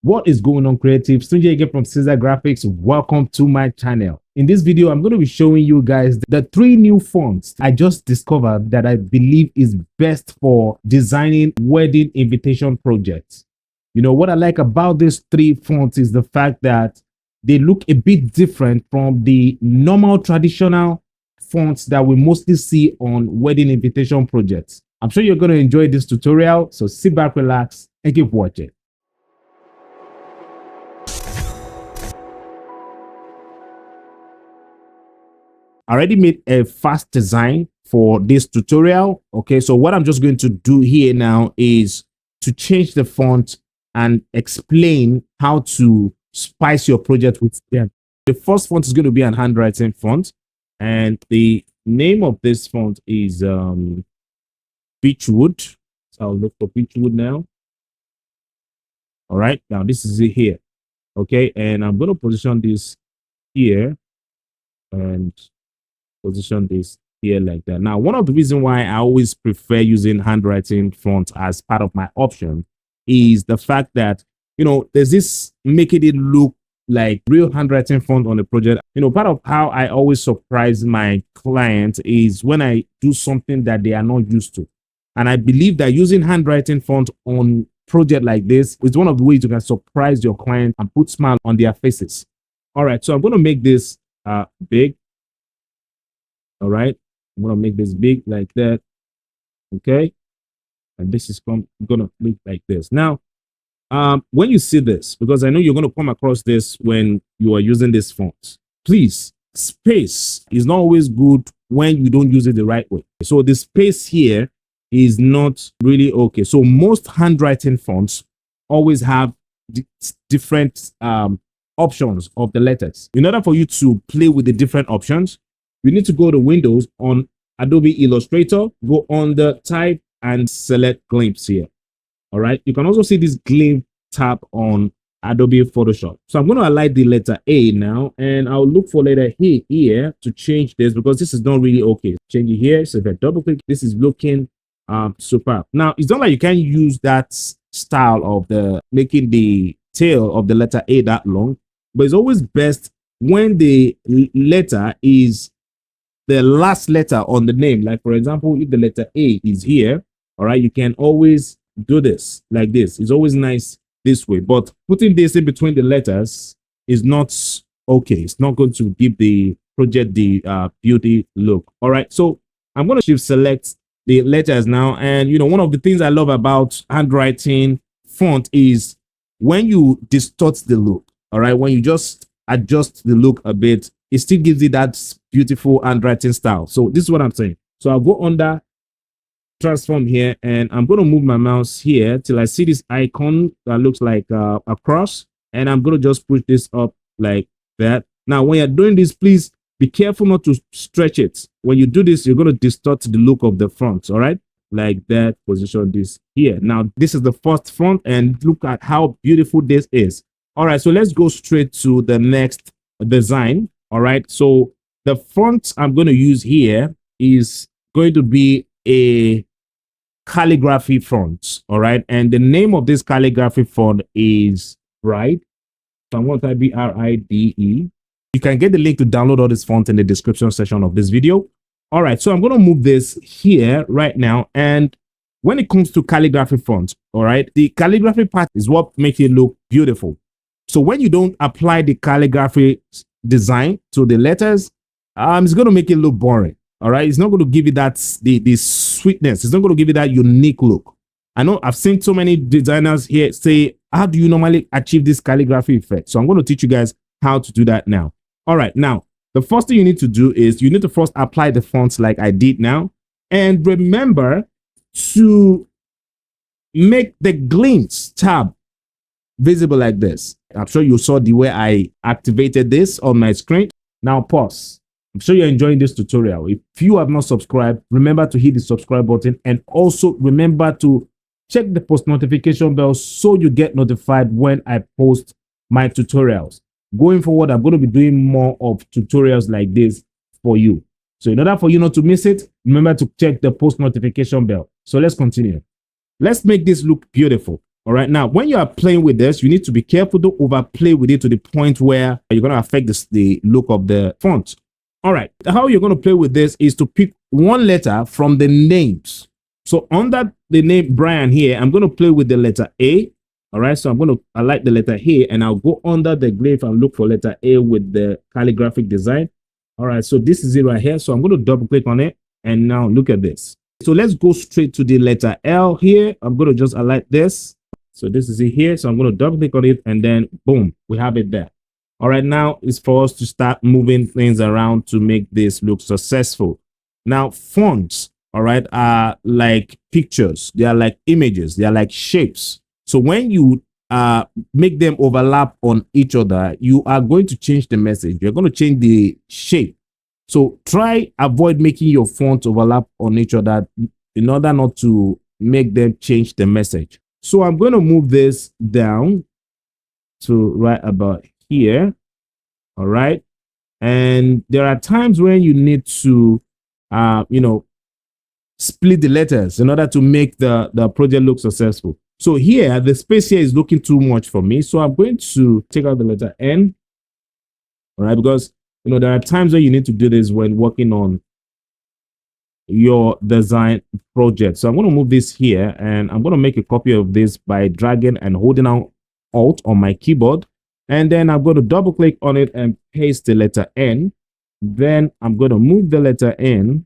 What is going on, creative? Sunjay again from Ceasar Graphics. Welcome to my channel. In this video, I'm going to be showing you guys the 3 new fonts I just discovered that I believe is best for designing wedding invitation projects. You know, what I like about these 3 fonts is the fact that they look a bit different from the normal traditional fonts that we mostly see on wedding invitation projects. I'm sure you're going to enjoy this tutorial, so sit back, relax, and keep watching. I already made a fast design for this tutorial. Okay, so what I'm just going to do here now is to change the font and explain how to spice your project with them. The first font is going to be an handwriting font, and the name of this font is Beachwood. So I'll look for Beachwood now. All right, now this is it here. Okay, and I'm going to position this here and position this here like that. Now, one of the reasons why I always prefer using handwriting font as part of my option is the fact that, you know, there's this making it look like real handwriting font on the project. You know, part of how I always surprise my client is when I do something that they are not used to. And I believe that using handwriting font on project like this is one of the ways you can surprise your client and put smile on their faces. All right, so I'm going to make this big. All right, I'm going to make this big like that. Okay, and this is going to look like this. Now, when you see this, because I know you're going to come across this when you are using this font, please, space is not always good when you don't use it the right way. So the space here is not really okay. So most handwriting fonts always have different options of the letters. In order for you to play with the different options, you need to go to Windows on Adobe Illustrator, go on the type and select Glimpse here. All right. You can also see this Glimpse tab on Adobe Photoshop. So I'm going to highlight the letter A now, and I'll look for letter A here to change this because this is not really okay. Change it here. So if I double click, this is looking superb. Now, it's not like you can use that style of the making the tail of the letter A that long, but it's always best when the letter is the last letter on the name. Like, for example, if the letter A is here, all right, you can always do this like this. It's always nice this way, but putting this in between the letters is not okay. It's not going to give the project the beauty look. All right, so I'm going to shift select the letters now. And you know, one of the things I love about handwriting font is when you distort the look. All right, when you just adjust the look a bit, it still gives you that beautiful handwriting style. So this is what I'm saying. So I'll go under transform here, and I'm going to move my mouse here till I see this icon that looks like a cross, and I'm going to just push this up like that. Now, when you're doing this, please be careful not to stretch it. When you do this, you're going to distort the look of the font. All right, like that. Position this here. Now, this is the first font, and look at how beautiful this is. All right, so let's go straight to the next design. All right, so the font I'm going to use here is going to be a calligraphy font. All right, and the name of this calligraphy font is Bride. So I'm going to type BRIDE. You can get the link to download all this font in the description section of this video. All right, so I'm going to move this here right now. And when it comes to calligraphy font, all right, the calligraphy part is what makes it look beautiful. So when you don't apply the calligraphy design to the letters, it's going to make it look boring. All right, it's not going to give you that the sweetness. It's not going to give you that unique look. I know I've seen so many designers here say, how do you normally achieve this calligraphy effect? So I'm going to teach you guys how to do that now. All right, now the first thing you need to do is you need to first apply the fonts like I did now, and remember to make the Glimpse tab visible like this. I'm sure you saw the way I activated this on my screen. Now pause. I'm sure you're enjoying this tutorial. If you have not subscribed, remember to hit the subscribe button, and also remember to check the post notification bell so you get notified when I post my tutorials. Going forward, I'm going to be doing more of tutorials like this for you. So in order for you not to miss it, remember to check the post notification bell. So let's continue. Let's make this look beautiful. All right. Now, when you are playing with this, you need to be careful to overplay with it to the point where you're going to affect the look of the font. All right. How you're going to play with this is to pick one letter from the names. So under the name Brian here, I'm going to play with the letter A. All right. So I'm going to highlight the letter A and I'll go under the glyph and look for letter A with the calligraphic design. All right. So this is it right here. So I'm going to double click on it. And now look at this. So let's go straight to the letter L here. I'm going to just highlight this. So this is it here. So I'm going to double click on it and then boom, we have it there. All right. Now it's for us to start moving things around to make this look successful. Now fonts, all right, are like pictures. They are like images. They are like shapes. So when you make them overlap on each other, you are going to change the message. You're going to change the shape. So try avoid making your fonts overlap on each other in order not to make them change the message. So I'm going to move this down to right about here. All right. And there are times when you need to, split the letters in order to make the project look successful. So here, the space here is looking too much for me. So I'm going to take out the letter N. All right. Because there are times when you need to do this when working on your design project. So I'm going to move this here and I'm going to make a copy of this by dragging and holding down Alt on my keyboard. And then I'm going to double click on it and paste the letter N. Then I'm going to move the letter N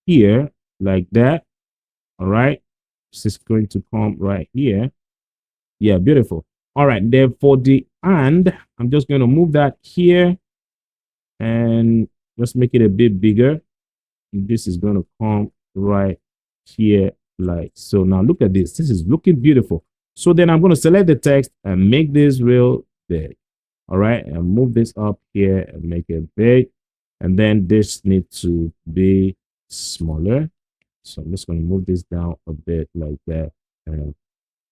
here like that. All right. This is going to come right here. Yeah, beautiful. All right, then for the and, I'm just going to move that here and just make it a bit bigger. This is going to come right here like so. Now look at this. This is looking beautiful. So then I'm going to select the text and make this real big. All right, and move this up here and make it big. And then this needs to be smaller. So I'm just going to move this down a bit like that and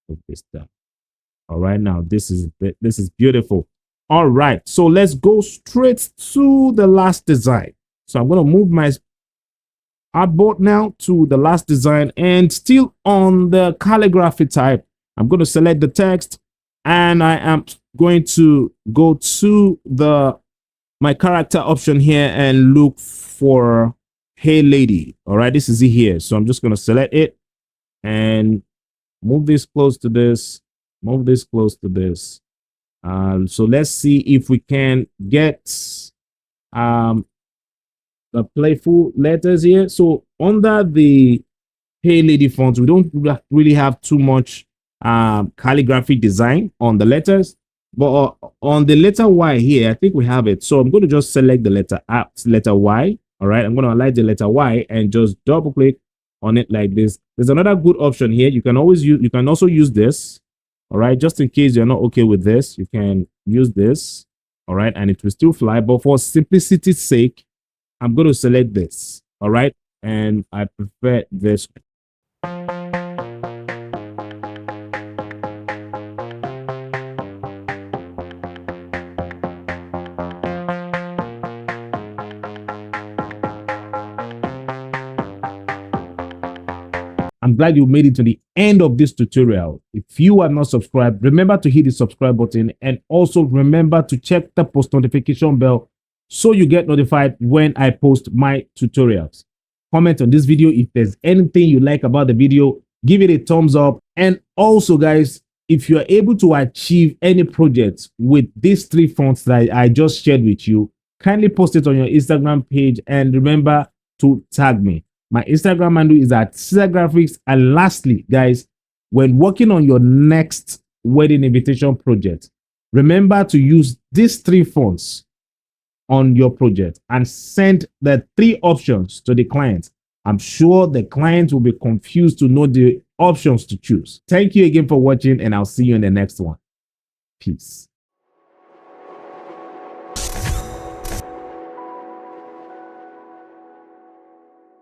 move this down. All right, now this is beautiful. All right, so let's go straight to the last design. So I'm going to move my artboard now to the last design and still on the calligraphy type. I'm going to select the text and I am going to go to my character option here and look for Hey Lady. All right, this is it here. So I'm just going to select it and move this close to this. Move this close to this. So let's see if we can get the playful letters here. So under the Hey Lady font, we don't really have too much calligraphy design on the letters, but on the letter Y here, I think we have it. So I'm going to just select the letter Y. All right, I'm going to highlight the letter Y and just double click on it like this. There's another good option here. You can also use this. All right, just in case you're not okay with this, you can use this. All right, and it will still fly. But for simplicity's sake, I'm going to select this. All right, and I prefer this. I'm glad you made it to the end of this tutorial. If you are not subscribed, remember to hit the subscribe button and also remember to check the post notification bell so you get notified when I post my tutorials. Comment on this video if there's anything you like about the video, give it a thumbs up. And also guys, if you are able to achieve any projects with these 3 fonts that I just shared with you, kindly post it on your Instagram page and remember to tag me. My Instagram handle is at Ceasar Graphix. And lastly, guys, when working on your next wedding invitation project, remember to use these 3 fonts on your project and send the 3 options to the client. I'm sure the client will be confused to know the options to choose. Thank you again for watching, and I'll see you in the next one. Peace.